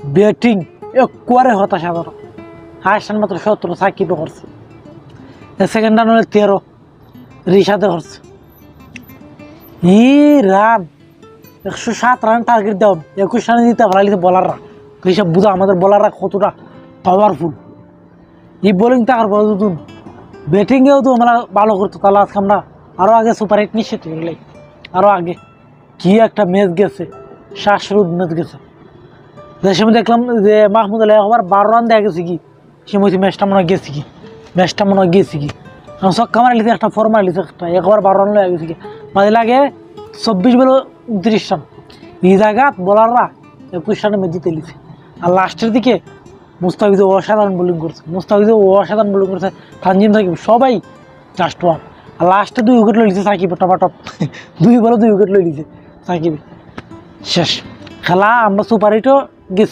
Batting একবারে হতাশাজনক। Highest run মাত্র 17 সাকিবে করছে। সেকেন্ড রান হলে 13 রিশাদে করছে। রান 107 রান টার্গেট দেওয়া, 21 রানে দিতে পারলে বলাররা। ঋষভ বুঝা আমাদের বলাররা কতটা পাওয়ারফুল। এই বোলিং থাকার পর যদি ব্যাটিংয়েও তো আমরা ভালো করতো, তাহলে আজকে আমরা আরও আগে সুপার হিট নিশ্চিত হয়ে গেলে। আরও আগে কি একটা ম্যাচ গেছে, শ্বাসরোধ ম্যাচ গেছে। যে সময় দেখলাম যে মাহমুদ আলী আবার 12 রান দেওয়া গেছে কি, সে মধ্যে ম্যাচটা মনে হয় গেছে কি ছক্কা মারা লিখে একটা ফোর মারা লিখে একটা, একবার 12 রান লেগে গেছে কি। মাঝে লাগে 24 বলে 29 রান। এই জায়গাত বলাররা 21 রানে ম্যাচ জিতে লিছে। আর লাস্টের দিকে মুস্তাফিজ অসাধারণ বোলিং করছে, তানজিম সাকিব সবাই জাস্ট ওয়ান। আর লাস্টে 2 উইকেট লই লিছে সাকিব, টপাটপ 2 বলে 2 উইকেট লই লিছে সাকিব। শেষ খেলা। আমরা সুপার হিটও